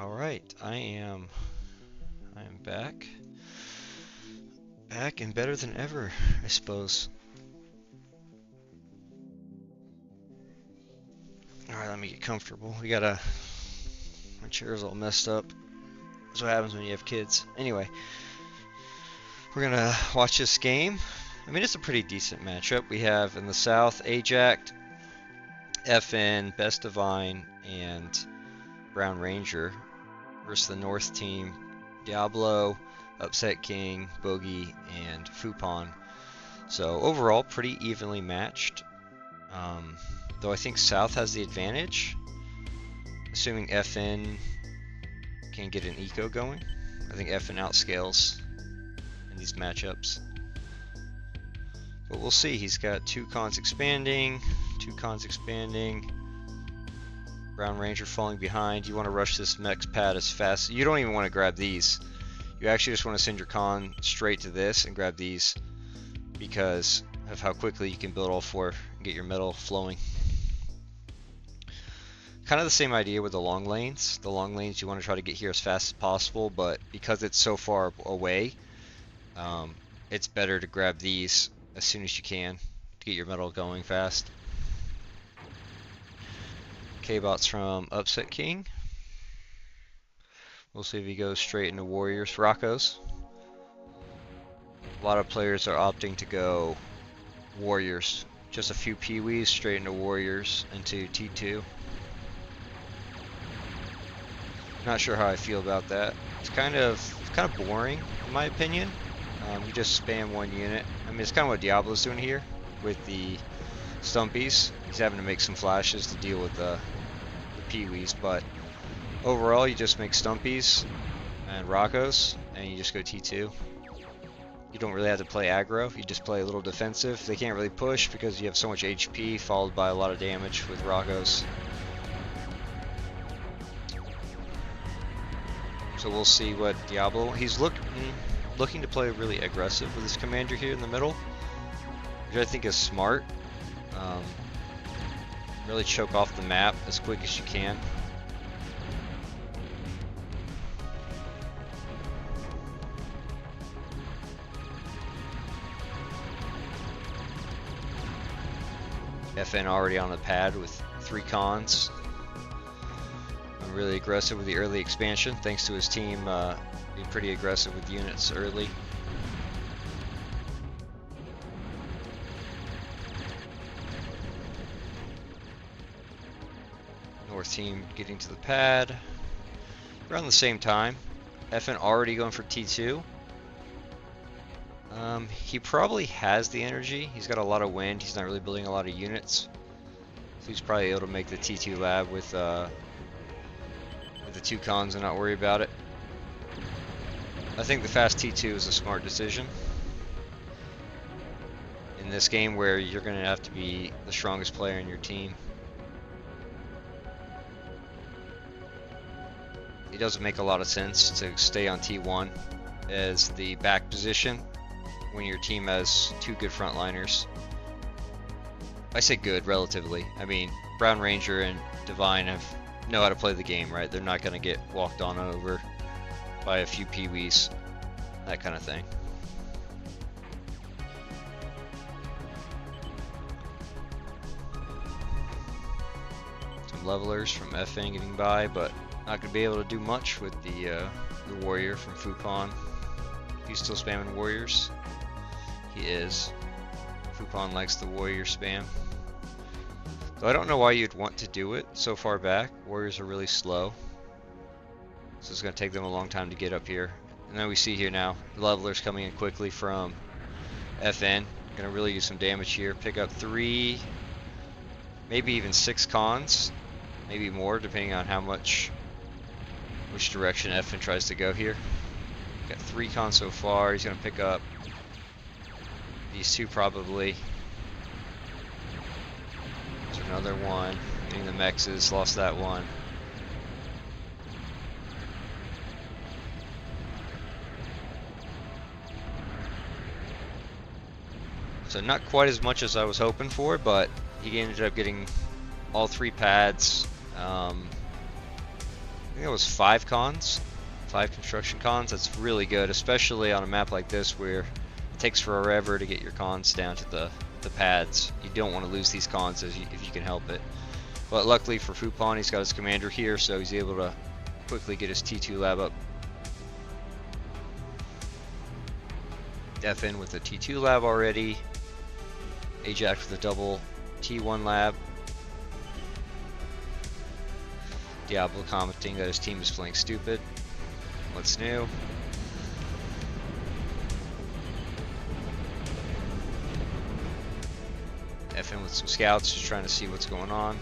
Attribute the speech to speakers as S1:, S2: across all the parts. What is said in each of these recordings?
S1: Alright, I am back. Back and better than ever, I suppose. Alright, let me get comfortable. My chair's all messed up. That's what happens when you have kids. Anyway, we're gonna watch this game. I mean, it's a pretty decent matchup. We have in the south, Ajax, FN, Best Divine, and Brown Ranger versus the north team, Diablo, Upset King, Boogie, and Fupon. So overall, pretty evenly matched. Though I think South has the advantage, assuming FN can get an eco going. I think FN outscales in these matchups. But we'll see. He's got two cons expanding. Brown Ranger falling behind. You want to rush this mech's pad as fast. You don't even want to grab these. You actually just want to send your con straight to this and grab these because of how quickly you can build all four and get your metal flowing. Kind of the same idea with the long lanes. The long lanes you want to try to get here as fast as possible, but because it's so far away, it's better to grab these as soon as you can to get your metal going fast. K-Bot's from Upset King. We'll see if he goes straight into Warriors. Rocco's. A lot of players are opting to go Warriors. Just a few Pee-wees straight into Warriors into T2. Not sure how I feel about that. It's kind of boring in my opinion. You just spam one unit. I mean, it's kind of what Diablo's doing here with the Stumpies. He's having to make some flashes to deal with the Pee-wees, but overall you just make Stumpies and Rockos and you just go T2. You don't really have to play aggro, you just play a little defensive. They can't really push because you have so much HP followed by a lot of damage with Rockos. So we'll see what Diablo, he's looking to play really aggressive with his commander here in the middle, which I think is smart. Really choke off the map as quick as you can. FN already on the pad with 3 cons. Really aggressive with the early expansion thanks to his team being pretty aggressive with units early. North team getting to the pad around the same time. FN already going for T2. He probably has the energy. He's got a lot of wind. He's not really building a lot of units, so he's probably able to make the T2 lab with the 2 cons and not worry about it. I think the fast T2 is a smart decision in this game where you're going to have to be the strongest player in your team. It doesn't make a lot of sense to stay on T1 as the back position when your team has 2 good frontliners. I say good relatively. I mean, Brown Ranger and Divine know how to play the game, right? They're not going to get walked on over by a few Pee-wees, that kind of thing. Some levelers from FN getting by, but not going to be able to do much with the warrior from Fupon. He's still spamming warriors. He is. Fupon likes the warrior spam. So I don't know why you'd want to do it so far back. Warriors are really slow, so it's going to take them a long time to get up here. And then we see here now, levelers coming in quickly from FN. Going to really use some damage here. Pick up 3, maybe even 6 cons, maybe more depending on which direction FN tries to go here. Got 3 cons so far. He's going to pick up these 2 probably. There's another one. Getting the mexes, lost that one. So not quite as much as I was hoping for, but he ended up getting all 3 pads. think that was 5 cons. 5 construction cons. That's really good, especially on a map like this where it takes forever to get your cons down to the pads. You don't want to lose these cons if you can help it. But luckily for Fupon, he's got his commander here, so he's able to quickly get his T2 lab up. FN with the T2 lab already. Ajax with a double T1 lab. Diablo commenting that his team is playing stupid. What's new? FN with some scouts, just trying to see what's going on.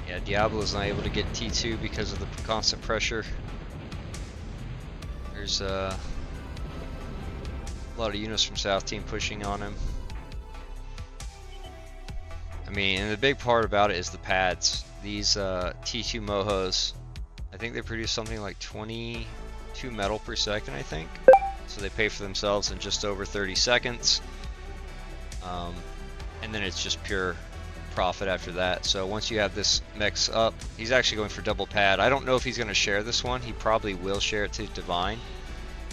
S1: Yeah, Diablo's not able to get T2 because of the constant pressure. There's a lot of units from South Team pushing on him. I mean, and the big part about it is the pads. These T2 Mohos, I think they produce something like 22 metal per second, I think. So they pay for themselves in just over 30 seconds. And then it's just pure profit after that. So once you have this mix up, he's actually going for double pad. I don't know if he's going to share this one. He probably will share it to Divine.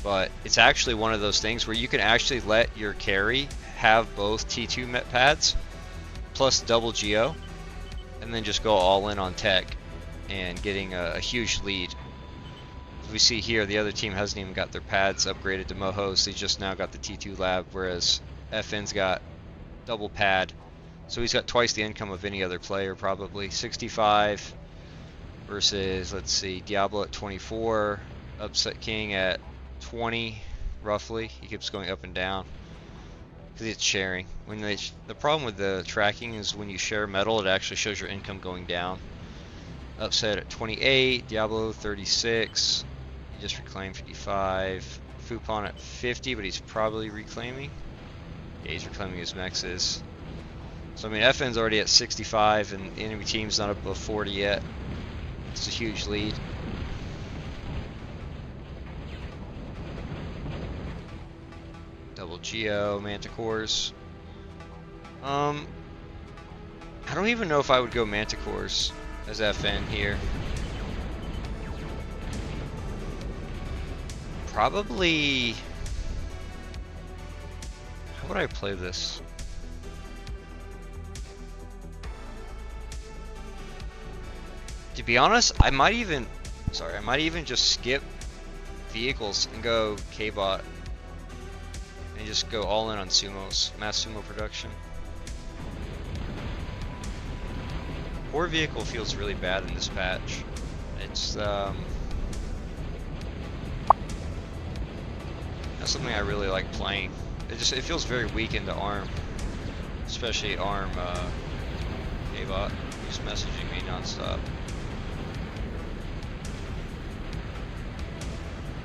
S1: But it's actually one of those things where you can actually let your carry have both T2 met pads plus double Geo, and then just go all in on tech and getting a huge lead. As we see here, the other team hasn't even got their pads upgraded to Mohos. They just now got the T2 lab, whereas FN's got double pad. So he's got twice the income of any other player, probably. 65 versus, let's see, Diablo at 24, Upset King at 20, roughly. He keeps going up and down because it's sharing. When the problem with the tracking is when you share metal, it actually shows your income going down. Upset at 28, Diablo 36. He just reclaimed 55. Fupon at 50, but he's probably reclaiming. Yeah, he's reclaiming his mexes. So I mean, FN's already at 65, and the enemy team's not above 40 yet. It's a huge lead. Double Geo, Manticores. I don't even know if I would go Manticores as FN here. Probably. How would I play this? To be honest, I might even just skip vehicles and go K-Bot and just go all in on sumos, mass sumo production. Poor vehicle feels really bad in this patch. It's that's something I really like playing. It feels very weak into ARM, especially ARM K-Bot, who's messaging me nonstop.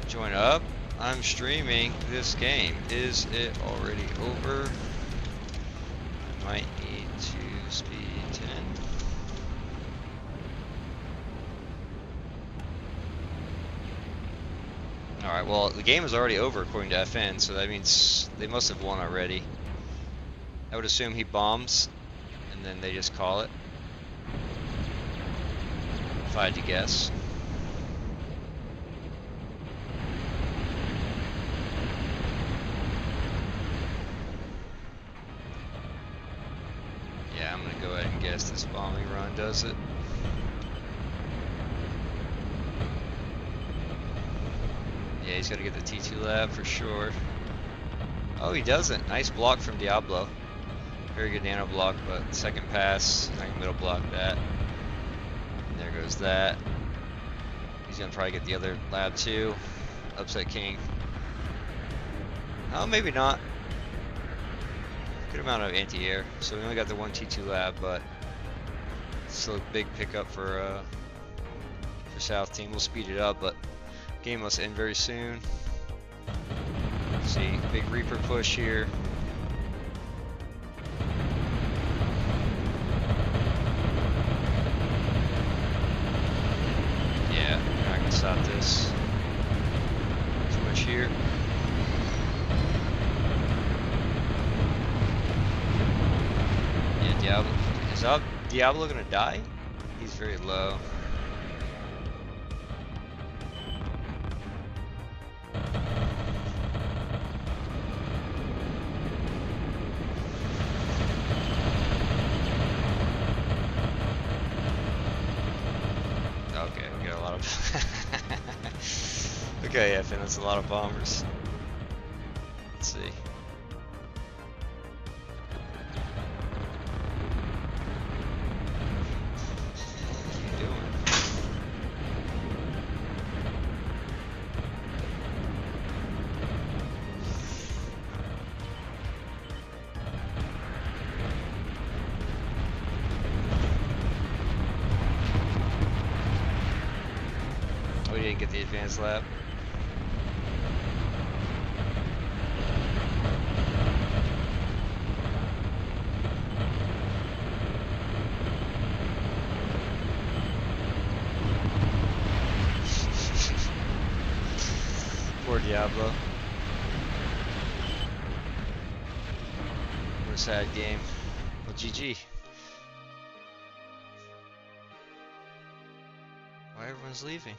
S1: Join up. I'm streaming this game. Is it already over? I might need to speed 10. Alright, well, the game is already over according to FN, so that means they must have won already. I would assume he bombs, and then they just call it. If I had to guess. I'm gonna go ahead and guess this bombing run does it. Yeah, he's gotta get the T2 lab for sure. Oh, he doesn't. Nice block from Diablo. Very good nano block, but second pass, I can middle block that. And there goes that. He's gonna probably get the other lab too. Upset King. Oh, maybe not. Good amount of anti-air, so we only got the one T2 lab, but still a big pickup for South Team. We'll speed it up, but game must end very soon. Let's see, big Reaper push here. Diablo. Is Diablo gonna die? He's very low. Okay, we got a lot of. Okay, yeah, Finn, that's a lot of bombers. Let's see. What are you doing? Oh, you didn't get the advanced lap. Poor Diablo. What a sad game. Well, GG. Why everyone's leaving?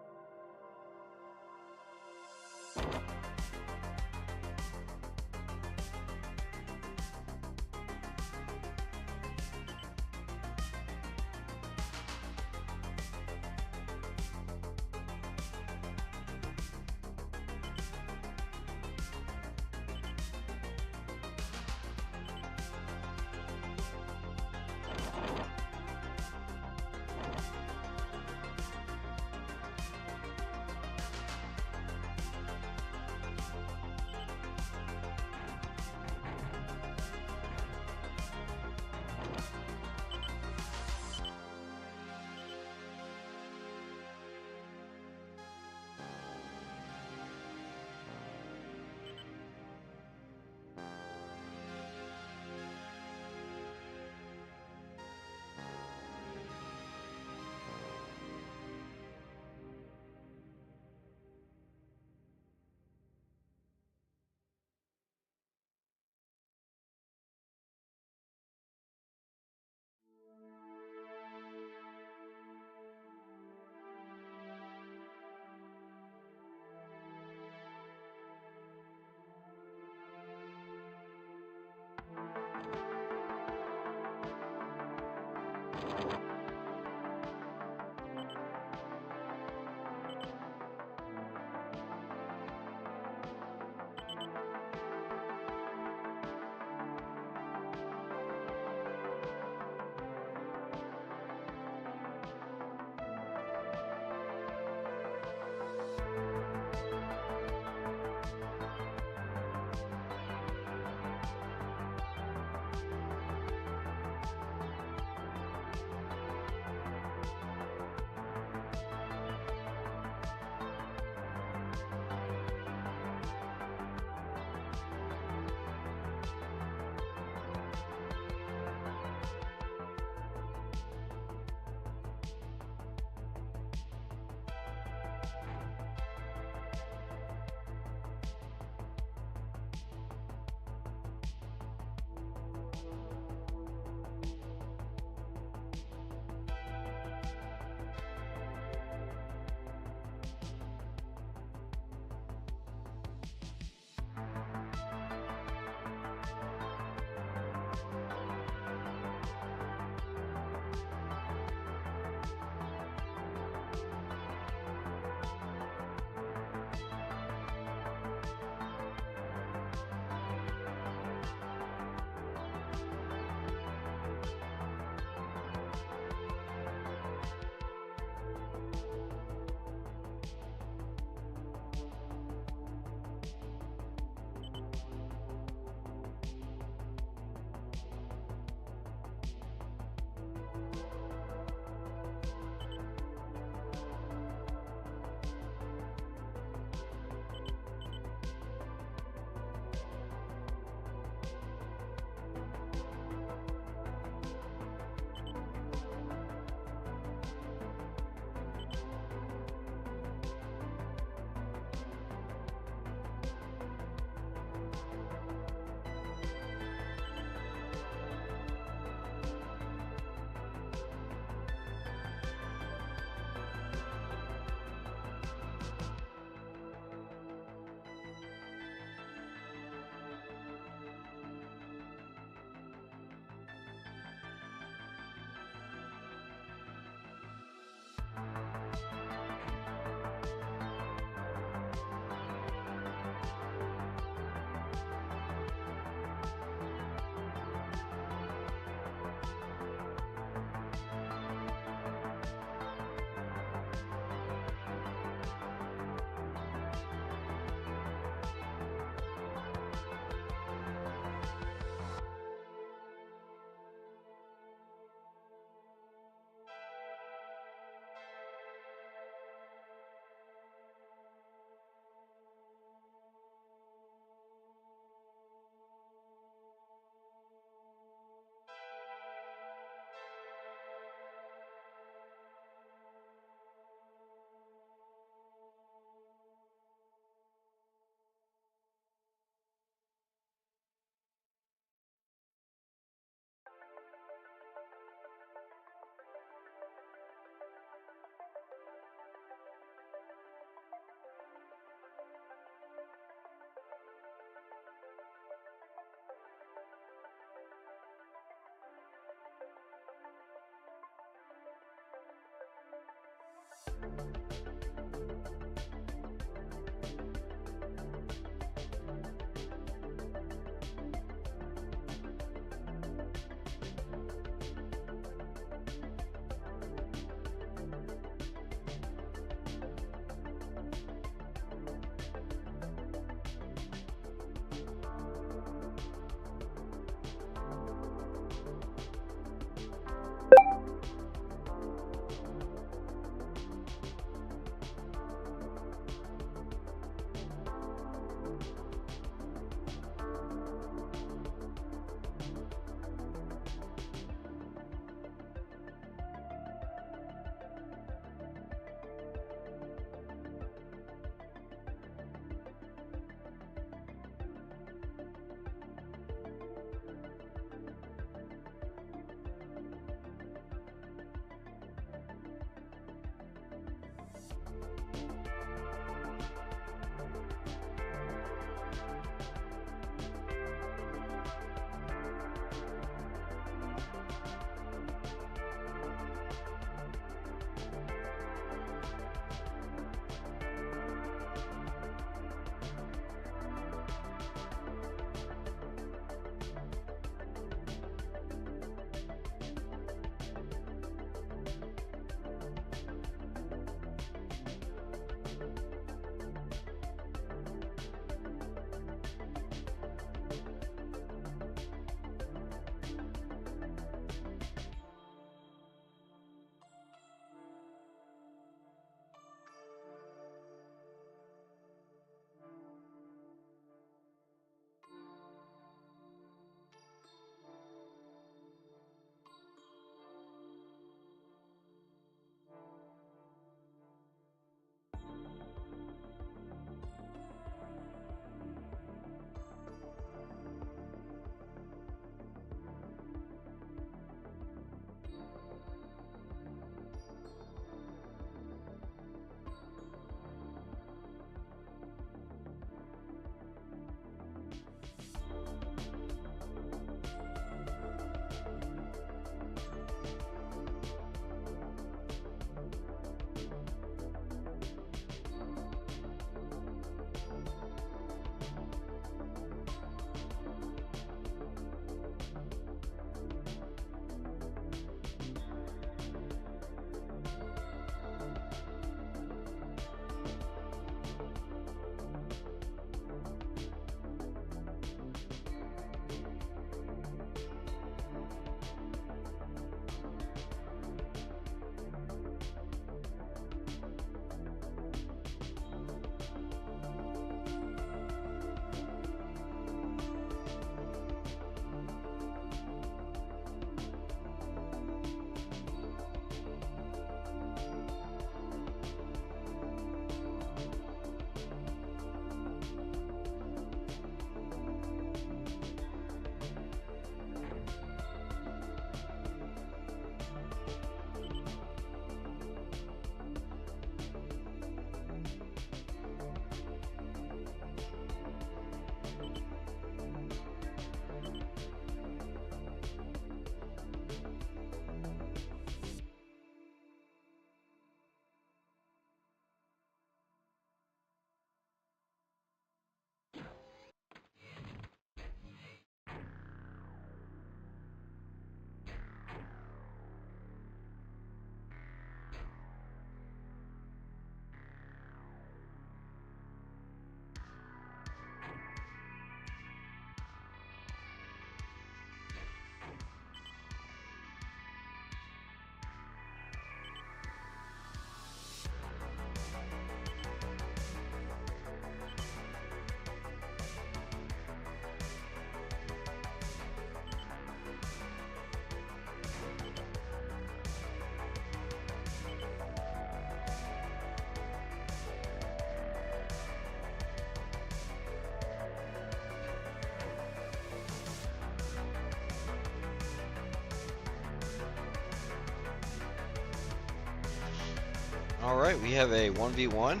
S1: Alright, we have a 1v1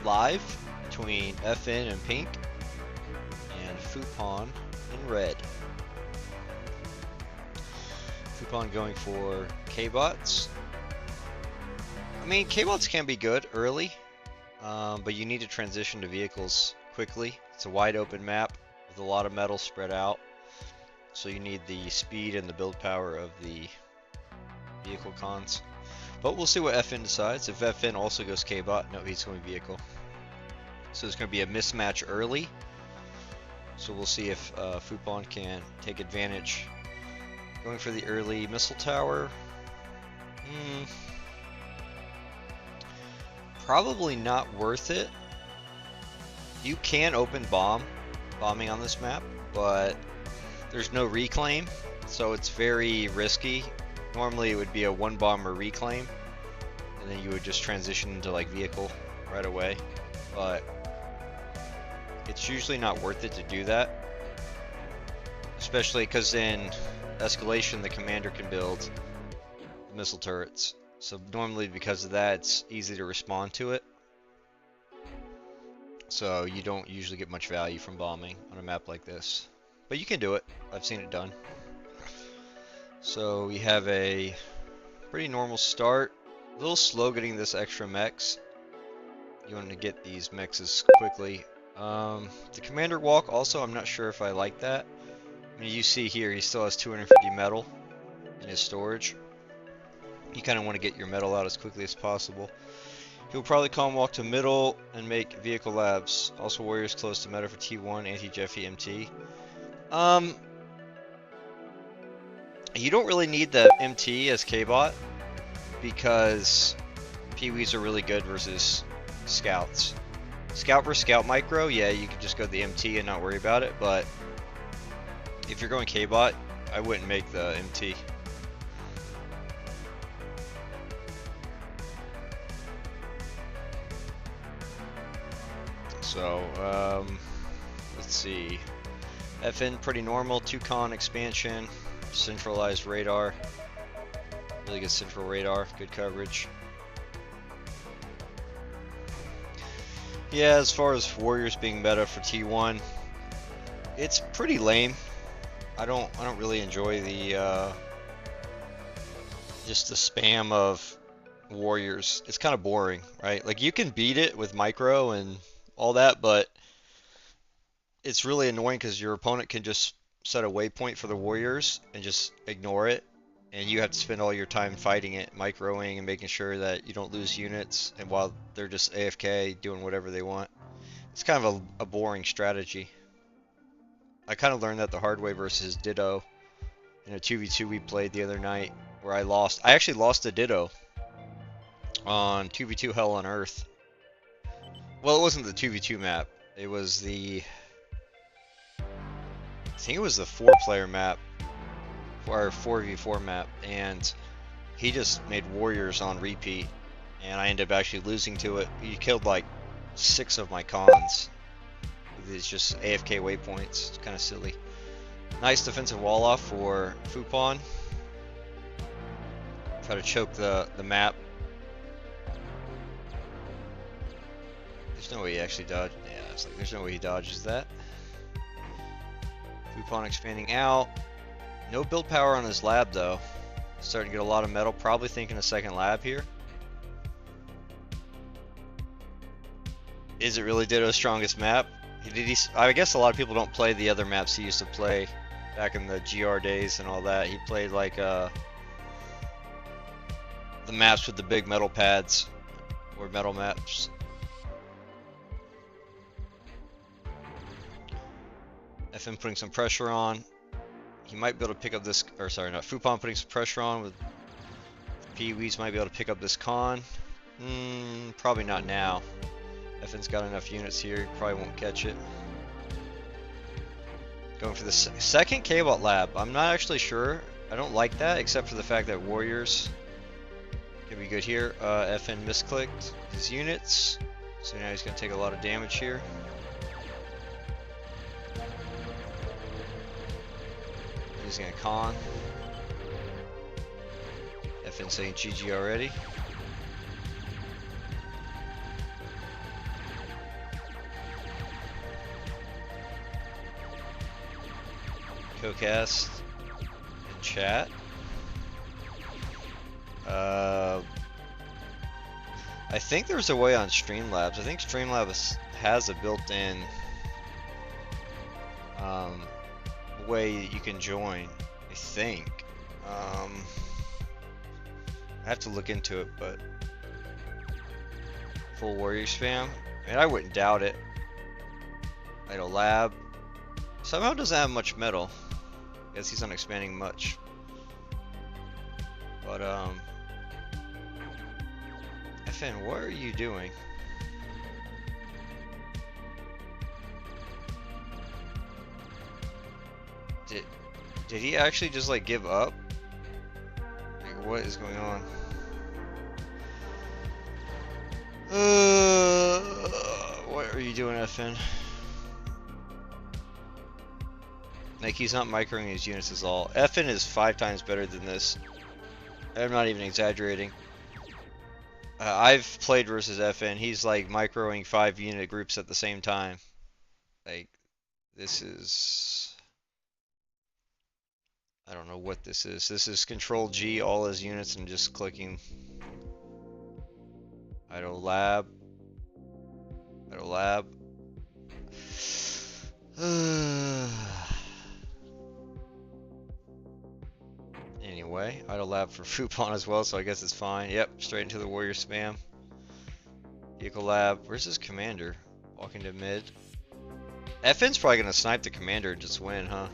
S1: live between FN in pink and Fupon in red. Fupon going for K-Bots. I mean, K-Bots can be good early, but you need to transition to vehicles quickly. It's a wide open map with a lot of metal spread out, so you need the speed and the build power of the vehicle cons. But we'll see what FN decides. If FN also goes K-Bot, no, he's going vehicle. So there's going to be a mismatch early. So we'll see if Fupon can take advantage. Going for the early missile tower. Probably not worth it. You can open bombing on this map, but there's no reclaim, so it's very risky. Normally it would be a one bomber reclaim, and then you would just transition into like vehicle right away, but it's usually not worth it to do that, especially because in Escalation the commander can build missile turrets, so normally because of that it's easy to respond to it, so you don't usually get much value from bombing on a map like this, but you can do it. I've seen it done. So we have a pretty normal start. A little slow getting this extra mechs. You want to get these mechs as quickly. The commander walk also, I'm not sure if I like that. I mean, you see here he still has 250 metal in his storage. You kind of want to get your metal out as quickly as possible. He'll probably calm walk to middle and make vehicle labs. Also warriors close to meta for T1, anti-Jeffy MT. You don't really need the MT as K-Bot because Peewees are really good versus Scouts. Scout versus Scout micro, yeah, you can just go to the MT and not worry about it, but if you're going K-Bot, I wouldn't make the MT. So, let's see. FN pretty normal, 2-con expansion. Centralized radar, really good central radar, good coverage. Yeah, as far as warriors being meta for T1, it's pretty lame. I don't really enjoy the just the spam of warriors. It's kind of boring, right? Like you can beat it with micro and all that, but it's really annoying because your opponent can just set a waypoint for the warriors and just ignore it, and you have to spend all your time fighting it, microing and making sure that you don't lose units, and while they're just AFK doing whatever they want. It's kind of a boring strategy. I kind of learned that the hard way versus Ditto in a 2v2 we played the other night, where I actually lost to Ditto on 2v2 Hell on Earth. Well, it wasn't the 2v2 map, it was the, I think it was the 4-player map, or 4v4 map, and he just made warriors on repeat, and I ended up actually losing to it. He killed like 6 of my cons with these just AFK waypoints. It's kind of silly. Nice defensive wall off for Fupon. Try to choke the map. There's no way he actually dodged. Yeah, it's like there's no way he dodges that. Fupon expanding out. No build power on his lab though. Starting to get a lot of metal. Probably thinking a second lab here. Is it really Ditto's strongest map? I guess a lot of people don't play the other maps he used to play back in the GR days and all that. He played like the maps with the big metal pads, or metal maps. FN putting some pressure on. He might be able to pick up this, or sorry, not Fupon putting some pressure on with Peewees. Might be able to pick up this con. Probably not now. FN's got enough units here, he probably won't catch it. Going for the second K-Bot lab. I'm not actually sure. I don't like that, except for the fact that warriors can be good here. FN misclicked his units, so now he's going to take a lot of damage here. Using a con. FN saying GG already. co-cast and chat. I think there's a way on Streamlabs. I think Streamlabs has a built-in way you can join. I think. I have to look into it, but full warrior spam. I mean, I wouldn't doubt it. Idle Lab somehow doesn't have much metal. Guess he's not expanding much. But FN, what are you doing? Did he actually just like give up? Like, what is going on? What are you doing, FN? Like, he's not microing his units at all. FN is 5 times better than this. I'm not even exaggerating. I've played versus FN. He's like microing 5 unit groups at the same time. Like, this is... I don't know what this is. This is Control G, all his units, and just clicking. Idle Lab. Idle Lab. Anyway, Idle Lab for Fupon as well, so I guess it's fine. Yep, straight into the warrior spam. Vehicle Lab. Where's his commander? Walking to mid. FN's probably gonna snipe the commander and just win, huh?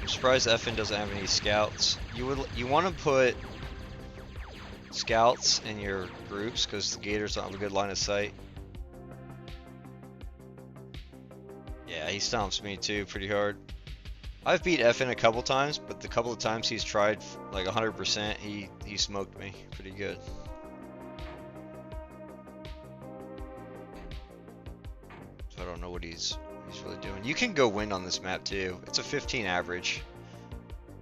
S1: I'm surprised FN doesn't have any scouts. You want to put scouts in your groups because the Gators don't have a good line of sight. Yeah, he stomps me too pretty hard. I've beat FN a couple times, but the couple of times he's tried like 100%, he smoked me pretty good. So I don't know what he's really doing. You can go wind on this map too. It's a 15 average.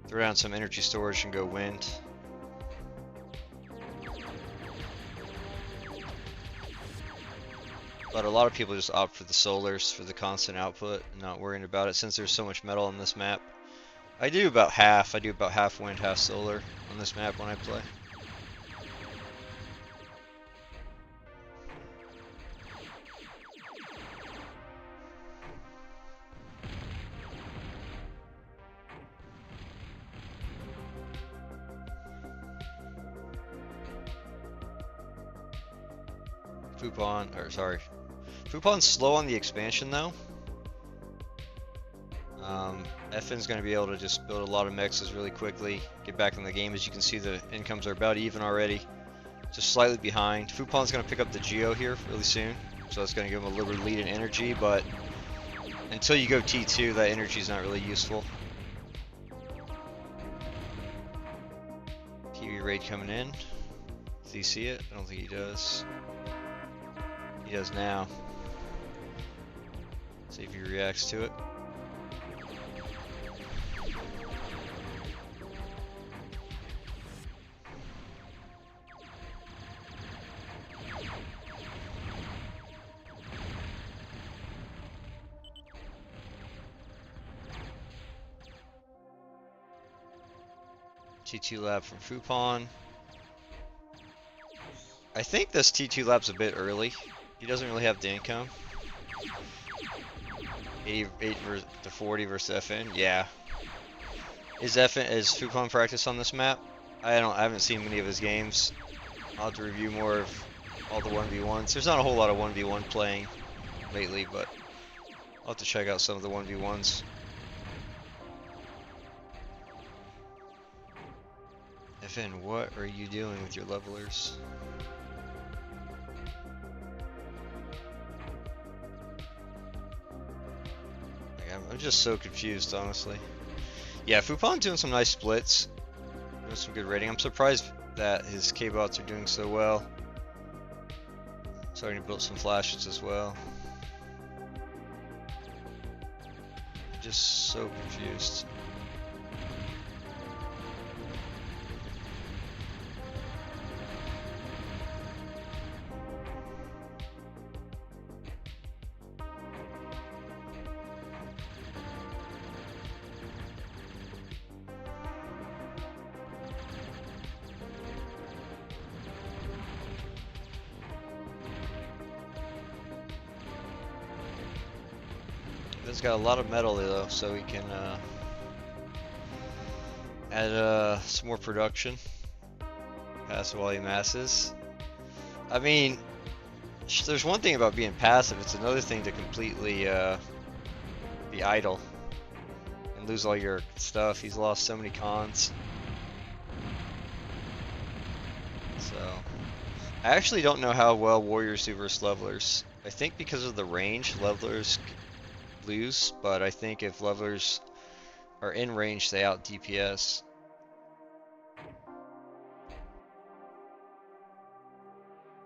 S1: Throw down some energy storage and go wind. But a lot of people just opt for the solars for the constant output and not worrying about it since there's so much metal on this map. I do about half. I do about half wind, half solar on this map when I play. Fupon's slow on the expansion though. FN's going to be able to just build a lot of mexes really quickly, get back in the game. As you can see, the incomes are about even already, just slightly behind. Fupon's going to pick up the Geo here really soon, so that's going to give him a little lead in energy, but until you go T2, that energy is not really useful. TV raid coming in. Does he see it? I don't think he does. He does now. See if he reacts to it. T2 lab from Fupon. I think this T2 lab's a bit early. He doesn't really have the income. 88 to 40 versus FN. Yeah. Is Fupon practice on this map? I haven't seen many of his games. I'll have to review more of all the 1v1s. There's not a whole lot of 1v1 playing lately, but I'll have to check out some of the 1v1s. FN, what are you doing with your levelers? I'm just so confused, honestly. Yeah, Fupon doing some nice splits. Doing some good rating. I'm surprised that his K-bots are doing so well. Starting to build some flashes as well. Just so confused. It's got a lot of metal though, so we can add some more production. Passive while he masses. I mean, there's one thing about being passive, it's another thing to completely be idle and lose all your stuff. He's lost so many cons. So, I actually don't know how well warriors do versus levelers. I think because of the range, levelers lose, but I think if levelers are in range, they out DPS.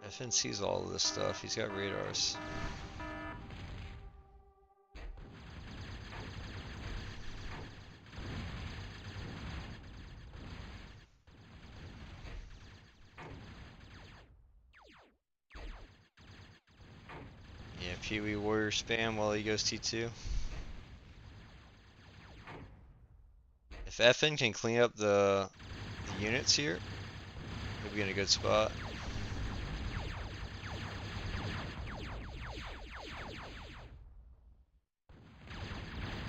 S1: FN sees all of this stuff. He's got radars. Yeah, Pee-wee warrior spam while he goes T2. If FN can clean up the units here, he'll be in a good spot.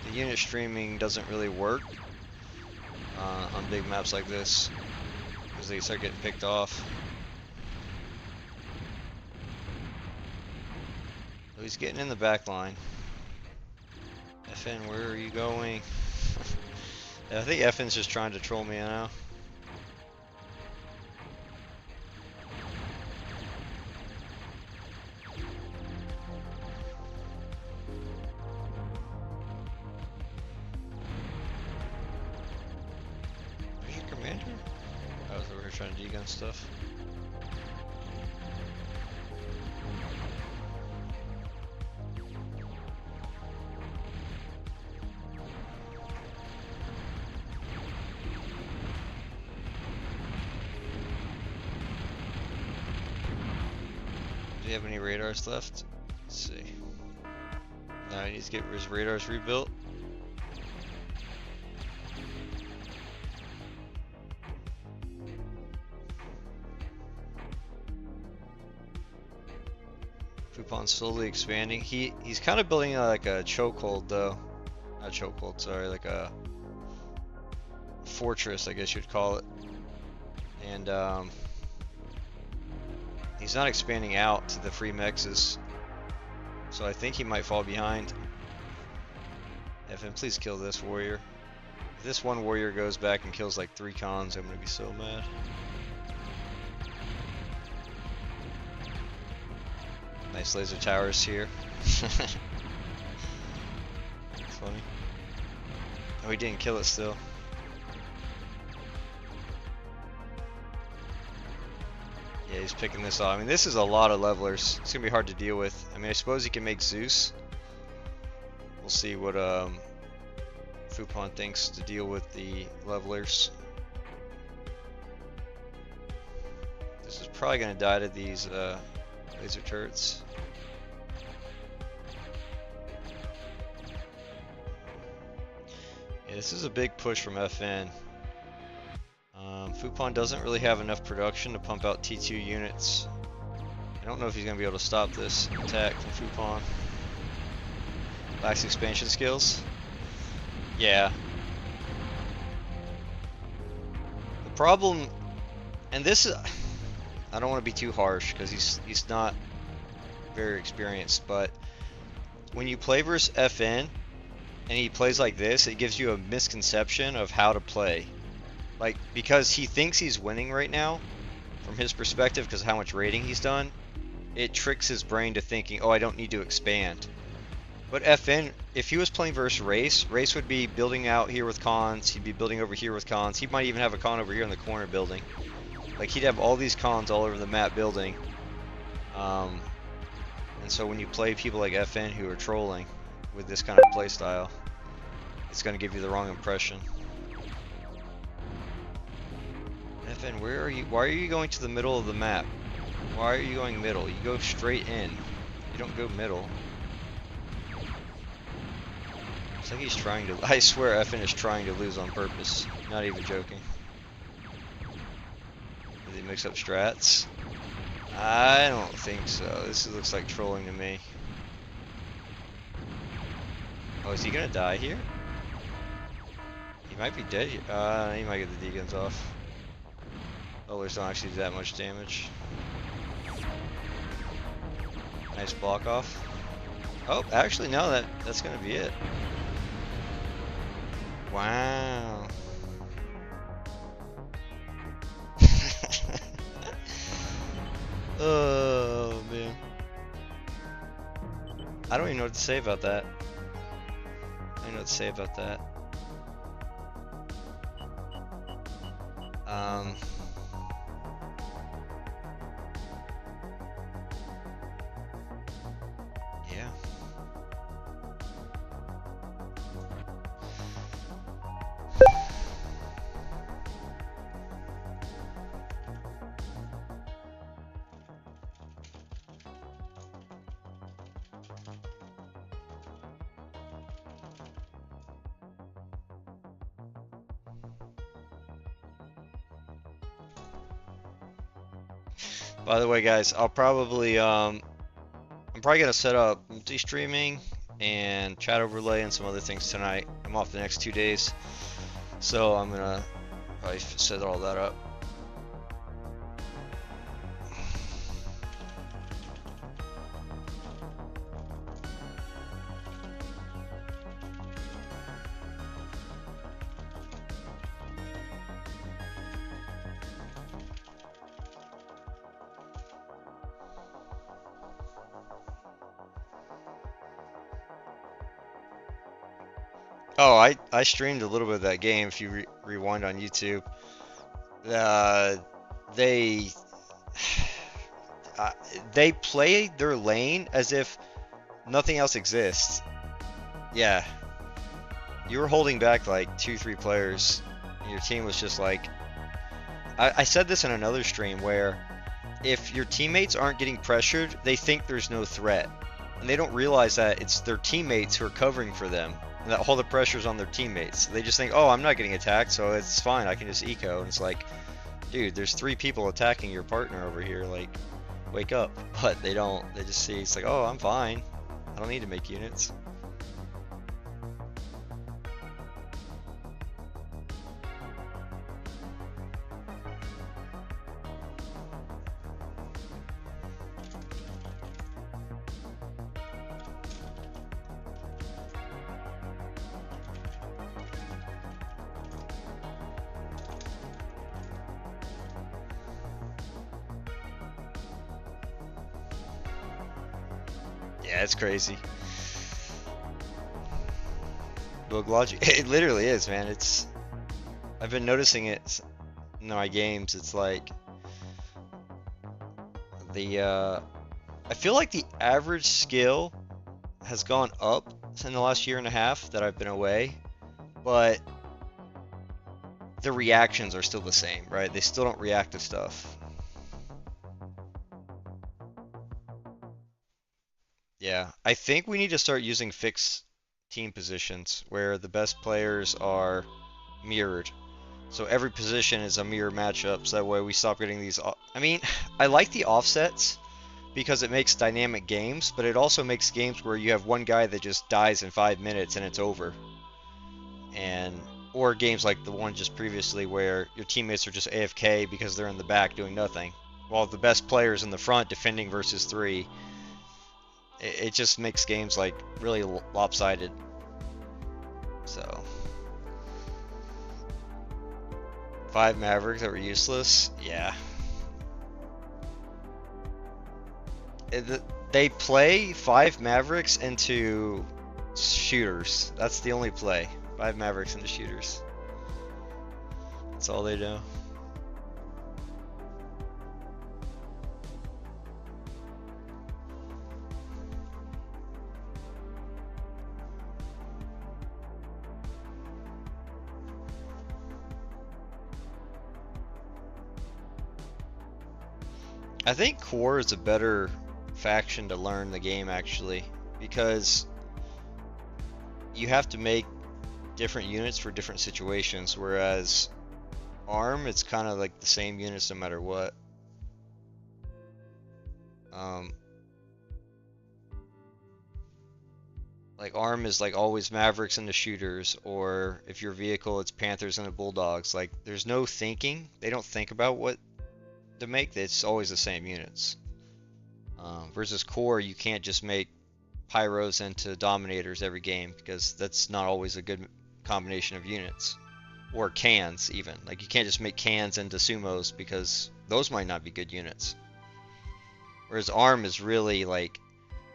S1: The unit streaming doesn't really work on big maps like this because they start getting picked off. Oh, he's getting in the back line. FN, where are you going? I think FN's just trying to troll me now. Where's your commander? I was over here trying to degun stuff. Do you have any radars left? Let's see. Now he needs to get his radars rebuilt. Fupon's slowly expanding. He's kind of building like a chokehold though. Not chokehold, sorry, like a fortress, I guess you'd call it. And he's not expanding out to the free mexes, so I think he might fall behind. FN, please kill this warrior. If this one warrior goes back and kills like 3 cons, I'm gonna be so mad. Nice laser towers here. That's funny. Oh, he didn't kill it still. Yeah, he's picking this off. I mean, this is a lot of levelers. It's gonna be hard to deal with. I mean, I suppose he can make Zeus. We'll see what Fupon thinks to deal with the levelers. This is probably gonna die to these laser turrets. Yeah, this is a big push from FN. Fupon doesn't really have enough production to pump out T2 units. I don't know if he's going to be able to stop this attack from Fupon. Lacks expansion skills. Yeah. The problem, and this is, I don't want to be too harsh because he's not very experienced, but when you play versus FN and he plays like this, it gives you a misconception of how to play. Like, because he thinks he's winning right now, from his perspective, because of how much raiding he's done, it tricks his brain to thinking, oh, I don't need to expand. But FN, if he was playing versus Race would be building out here with cons, he'd be building over here with cons, he might even have a con over here in the corner building. Like, he'd have all these cons all over the map building. And so when you play people like FN who are trolling with this kind of play style, it's going to give you the wrong impression. FN, where are you? Why are you going to the middle of the map? Why are you going middle? You go straight in. You don't go middle. It's like he's trying to. I swear FN is trying to lose on purpose. Not even joking. Did he mix up strats? I don't think so. This looks like trolling to me. Oh, is he gonna die here? He might be dead. He might get the deacons off. Bowlers don't actually do that much damage. Nice block off. Oh, actually, no, that's gonna be it. Wow. Oh, man. I don't even know what to say about that. I don't know what to say about that. Yeah. By the way, guys, I'm probably gonna set up multi-streaming and chat overlay and some other things tonight. I'm off the next 2 days, so I'm gonna probably set all that up. Oh, I streamed a little bit of that game. If you rewind on YouTube, uh, they uh, they play their lane as if nothing else exists. Yeah, you were holding back like 2, 3 players. And your team was just like, I said this in another stream where if your teammates aren't getting pressured, they think there's no threat, and they don't realize that it's their teammates who are covering for them. And that all the pressure's on their teammates. They just think, oh, I'm not getting attacked, so it's fine. I can just eco. And it's like, dude, there's 3 people attacking your partner over here. Like, wake up. But they don't. They just see, it's like, oh, I'm fine. I don't need to make units. Yeah, it's crazy. Bug logic. It literally is, man. I've been noticing it in my games. It's like I feel like the average skill has gone up in the last year and a half that I've been away, but the reactions are still the same, right? They still don't react to stuff. Yeah, I think we need to start using fixed team positions where the best players are mirrored. So every position is a mirror matchup, so that way we stop getting these. I mean, I like the offsets because it makes dynamic games, but it also makes games where you have one guy that just dies in 5 minutes and it's over. And or games like the one just previously where your teammates are just AFK because they're in the back doing nothing, while the best players in the front defending versus 3. It just makes games like really lopsided. So 5 Mavericks that were useless, yeah. They play 5 Mavericks into shooters. That's the only play. 5 Mavericks into shooters. That's all they do. I think Core is a better faction to learn the game actually, because you have to make different units for different situations, whereas ARM, it's kind of like the same units no matter what. Like arm is like always Mavericks and the shooters, or if your vehicle it's Panthers and the Bulldogs. Like there's no thinking. They don't think about what to make. It's always the same units. Versus core, you can't just make pyros into dominators every game because that's not always a good combination of units. Or cans even. Like you can't just make cans into sumos because those might not be good units. Whereas arm is really like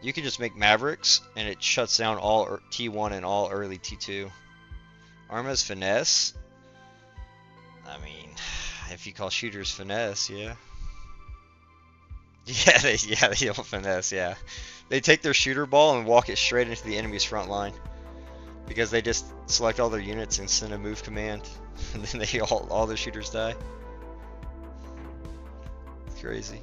S1: you can just make Mavericks and it shuts down all T1 and all early T2. Arm has finesse. I mean, if you call shooters finesse, yeah. Yeah, they don't finesse, yeah. They take their shooter ball and walk it straight into the enemy's front line. Because they just select all their units and send a move command. And then they all their shooters die. It's crazy.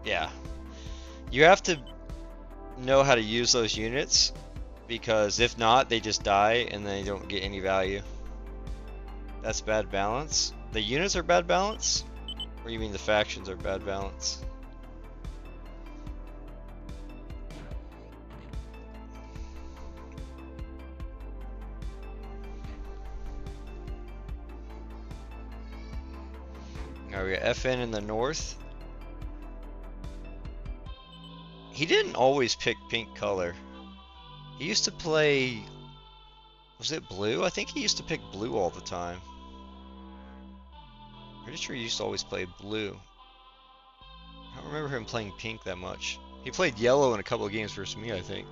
S1: Yeah. You have to know how to use those units. Because if not, they just die and they don't get any value. That's bad balance. The units are bad balance? Or you mean the factions are bad balance? Alright, we got FN in the north. He didn't always pick pink color. He used to play... Was it blue? I think he used to pick blue all the time. Pretty sure he used to always play blue. I don't remember him playing pink that much. He played yellow in a couple of games versus me, I think.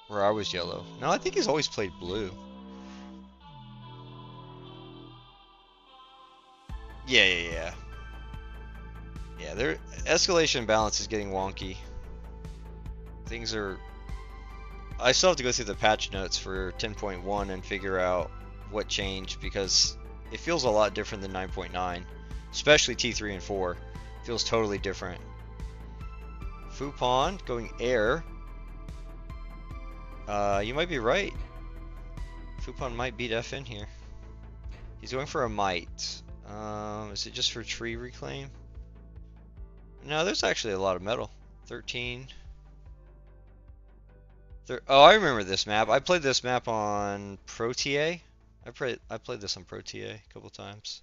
S1: Where I was yellow. No, I think he's always played blue. Yeah, their escalation balance is getting wonky. Things are... I still have to go through the patch notes for 10.1 and figure out what changed because it feels a lot different than 9.9, especially T3 and 4. Feels totally different. Fupon going air. You might be right. Fupon might beat FN here. He's going for a might. Is it just for tree reclaim? No, there's actually a lot of metal. 13. Oh, I remember this map. I played this map on PROTA. I played this on PROTA a couple times.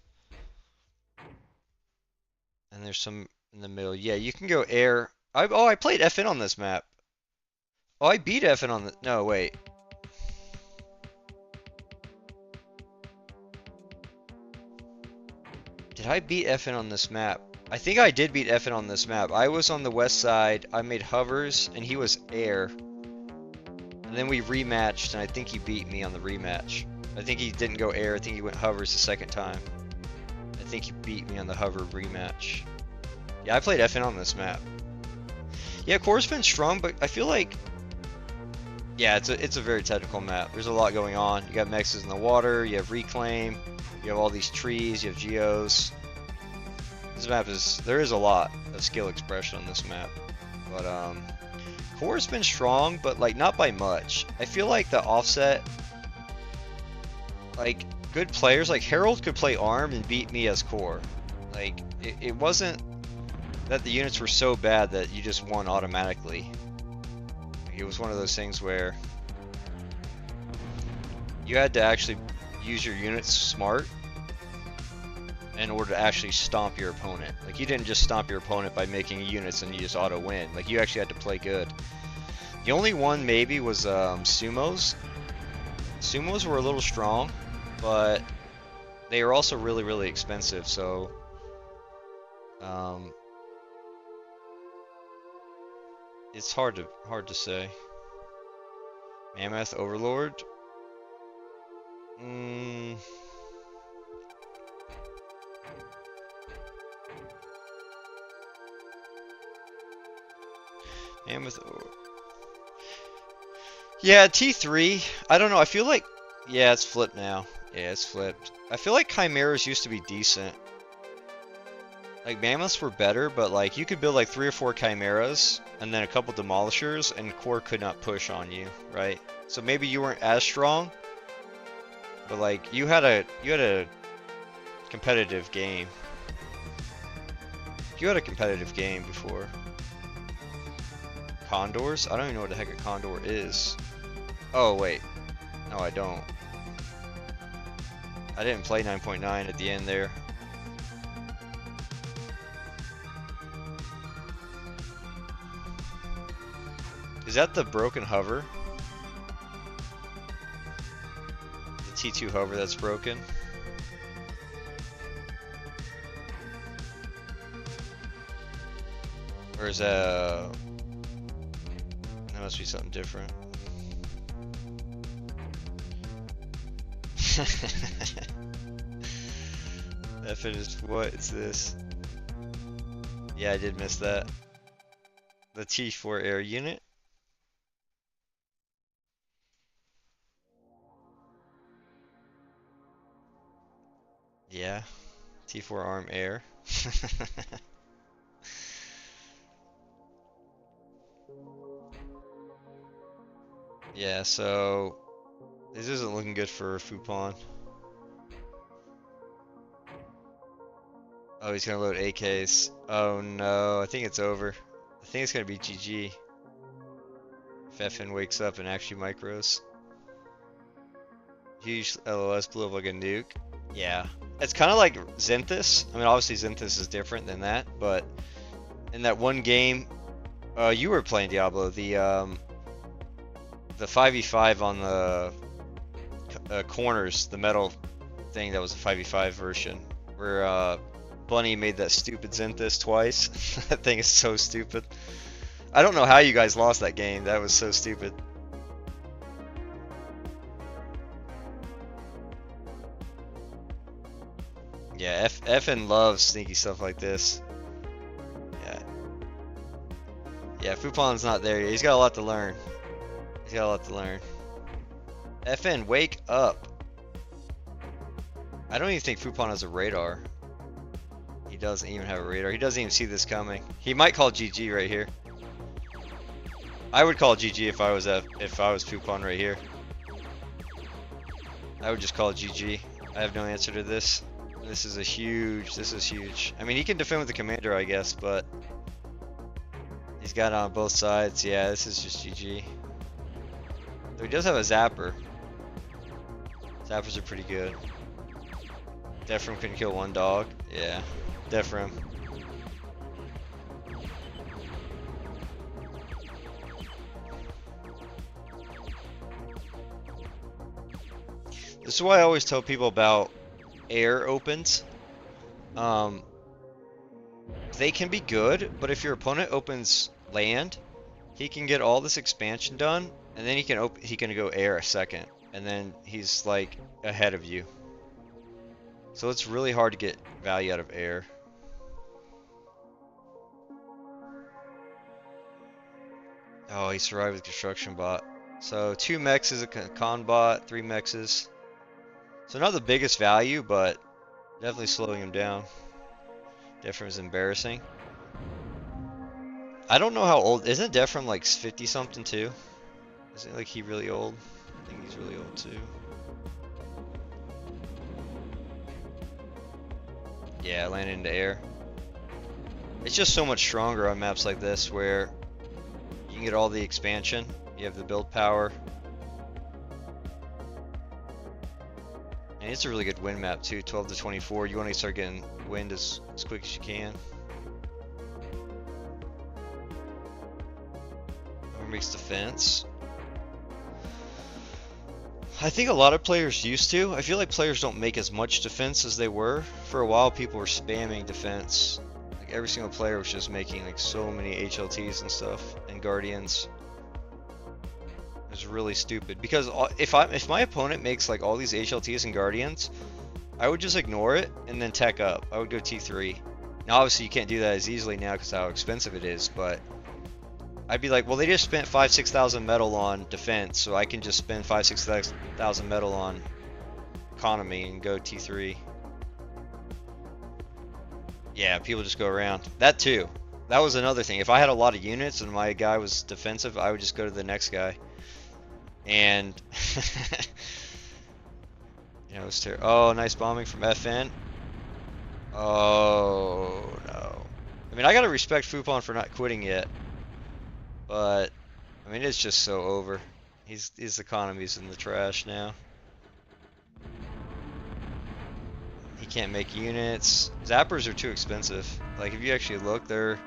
S1: And there's some in the middle. Yeah, you can go air. I played FN on this map. Oh, I beat FN on the... No, wait. Did I beat FN on this map? I think I did beat FN on this map. I was on the west side. I made hovers, and he was air. And then we rematched, and I think he beat me on the rematch. I think he didn't go air. I think he went hovers the second time. I think he beat me on the hover rematch. Yeah, I played FN on this map. Yeah, core's been strong, but I feel like... Yeah, it's a very technical map. There's a lot going on. You got mexes in the water, you have reclaim, you have all these trees, you have geos. This map is... There is a lot of skill expression on this map. But, core's been strong, but like not by much. I feel like the offset, like good players, like Harold could play arm and beat me as core. Like it wasn't that the units were so bad that you just won automatically. Like, it was one of those things where you had to actually use your units smart in order to actually stomp your opponent. Like you didn't just stomp your opponent by making units and you just auto win. Like you actually had to play good. The only one maybe was sumos. Sumos were a little strong, but they were also really, really expensive. So it's hard to say. Mammoth Overlord. Mammoth. Yeah, T3. I don't know. I feel like... Yeah, it's flipped now. Yeah, it's flipped. I feel like Chimeras used to be decent. Like, Mammoths were better, but like, you could build like 3 or 4 Chimeras, and then a couple Demolishers, and core could not push on you, right? So maybe you weren't as strong, But like you had a competitive game. You had a competitive game before. Condors? I don't even know what the heck a condor is. Oh wait. No, I don't. I didn't play 9.9 at the end there. Is that the broken hover? The T2 hover that's broken? Or is that... That must be something different. F it is what? It's this. Yeah, I did miss that. The T4 air unit. Yeah, T4 arm air. Yeah, so this isn't looking good for Fupon. Oh, he's gonna load AKs. Oh no, I think it's over. I think it's gonna be GG. If FN wakes up and actually micros. Huge LOS blew up like a nuke. Yeah. It's kind of like Zenthus. I mean, obviously Zenthus is different than that, but in that one game, you were playing Diablo, the 5v5 on the corners, the metal thing that was a 5v5 version, where Bunny made that stupid Zenthus twice. That thing is so stupid. I don't know how you guys lost that game. That was so stupid. Yeah, FN loves sneaky stuff like this. Yeah. Yeah, Fupon's not there yet. He's got a lot to learn. He's got a lot to learn. FN, wake up. I don't even think Fupon has a radar. He doesn't even have a radar. He doesn't even see this coming. He might call GG right here. I would call GG if I was Fupon right here. I would just call it GG. I have no answer to this. This is huge. I mean, he can defend with the commander, I guess, but he's got it on both sides. Yeah, this is just GG. Though he does have a zapper. Zappers are pretty good. Defrim couldn't kill one dog. Yeah, Defrim. This is why I always tell people about air opens. They can be good, but if your opponent opens land, he can get all this expansion done, and then he can go air a second, and then he's like ahead of you. So it's really hard to get value out of air. Oh, he survived with construction bot. So 2 mechs is a con bot, 3 mechs is. So not the biggest value, but definitely slowing him down. Defrim is embarrassing. I don't know how old. Isn't Defrim like 50 something too? Isn't like he really old? I think he's really old too. Yeah, landing into air. It's just so much stronger on maps like this where you can get all the expansion. You have the build power. And it's a really good wind map too, 12 to 24. You want to start getting wind as quick as you can. Or makes defense. I think a lot of players used to. I feel like players don't make as much defense as they were. For a while people were spamming defense. Like every single player was just making like so many HLTs and stuff and guardians. It was really stupid because if my opponent makes like all these HLTs and guardians, I would just ignore it and then tech up. I would go T3. Now obviously you can't do that as easily now because how expensive it is, but I'd be like, well, they just spent 5,000-6,000 metal on defense, so I can just spend 5,000-6,000 metal on economy and go T3. Yeah, people just go around. That too. That was another thing. If I had a lot of units and my guy was defensive, I would just go to the next guy. And You know, it's oh, nice bombing from FN. Oh, no. I mean, I gotta respect Fupon for not quitting yet. But, I mean, it's just so over. His economy's in the trash now. He can't make units. Zappers are too expensive. Like, if you actually look, they're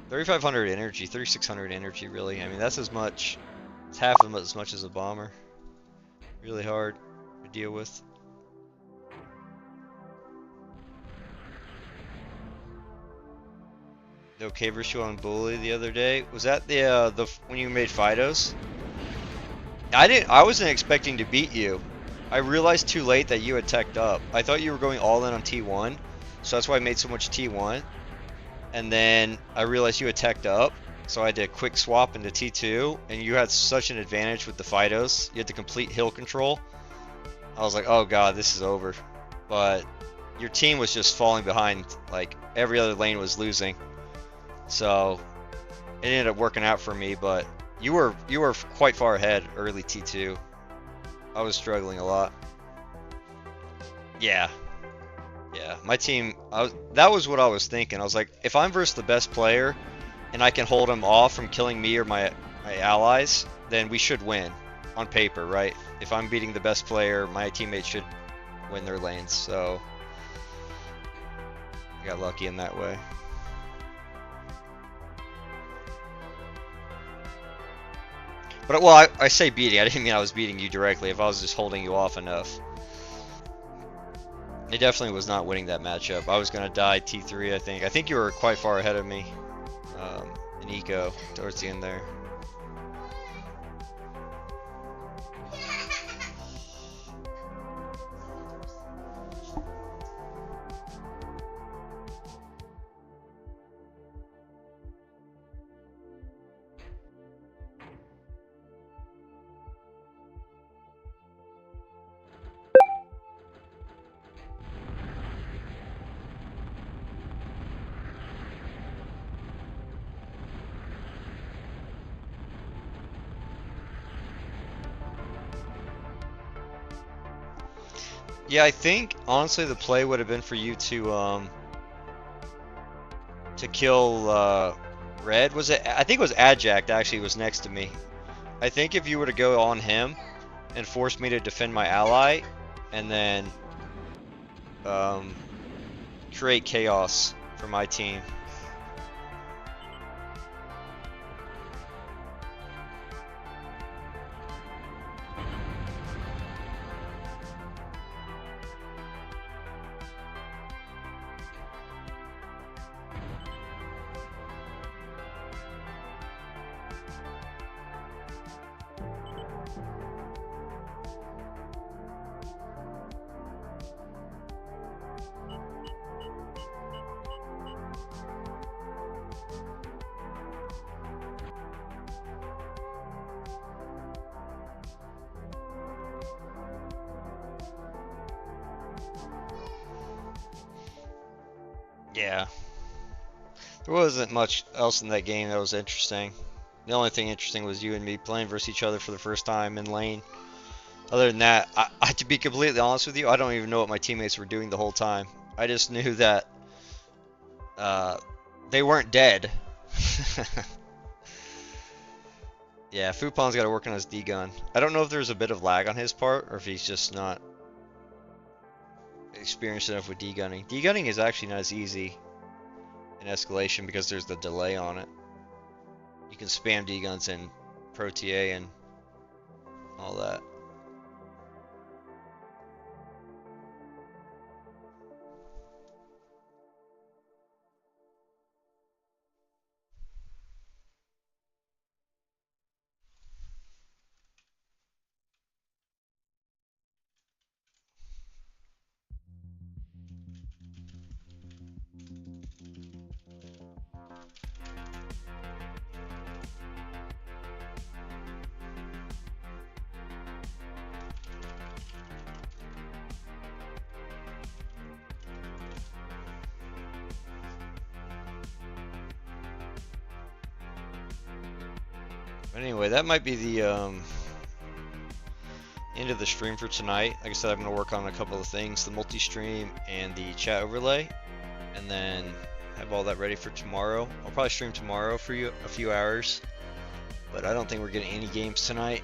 S1: 3,500 energy, 3,600 energy, really. I mean, that's as much, it's half of as much as a bomber. Really hard to deal with. No caver show on Bully the other day. Was that the when you made Fidos? I wasn't expecting to beat you. I realized too late that you had teched up. I thought you were going all in on T1, so that's why I made so much T1. And then I realized you had teched up, so I did a quick swap into T2, and you had such an advantage with the Fidos. You had the complete hill control. I was like, oh god, this is over. But your team was just falling behind. Like, every other lane was losing. So it ended up working out for me, but you were quite far ahead early T2. I was struggling a lot. Yeah. Yeah, my team, that was what I was thinking. I was like, if I'm versus the best player and I can hold him off from killing me or my allies, then we should win on paper, right? If I'm beating the best player, my teammates should win their lanes. So I got lucky in that way. But, well, I say beating. I didn't mean I was beating you directly. If I was just holding you off enough. It definitely was not winning that matchup. I was going to die T3, I think. I think you were quite far ahead of me in eco towards the end there. Yeah, I think honestly the play would have been for you to kill Red. Was it? I think it was Adjact actually was next to me. I think if you were to go on him and force me to defend my ally, and then create chaos for my team. Yeah. There wasn't much else in that game that was interesting. The only thing interesting was you and me playing versus each other for the first time in lane. Other than that, to be completely honest with you, I don't even know what my teammates were doing the whole time. I just knew that they weren't dead. Yeah, Fupon's got to work on his D-gun. I don't know if there's a bit of lag on his part, or if he's just not experienced enough with D-gunning. D-gunning is actually not as easy in Escalation because there's the delay on it. You can spam D-guns in PROTA and all that. Anyway, that might be the end of the stream for tonight. Like I said, I'm going to work on a couple of things, the multi-stream and the chat overlay, and then have all that ready for tomorrow. I'll probably stream tomorrow for you a few hours, but I don't think we're getting any games tonight.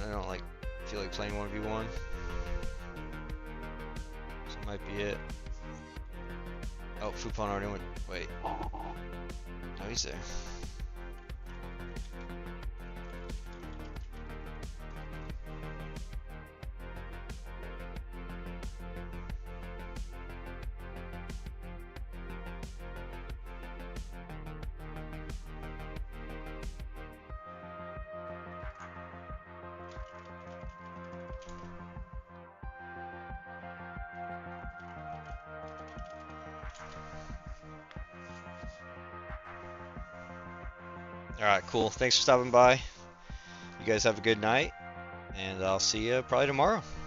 S1: I don't feel like playing 1v1, so that might be it. Oh, Fupon already went. Wait. Oh, he's there. Alright, cool. Thanks for stopping by. You guys have a good night, and I'll see you probably tomorrow.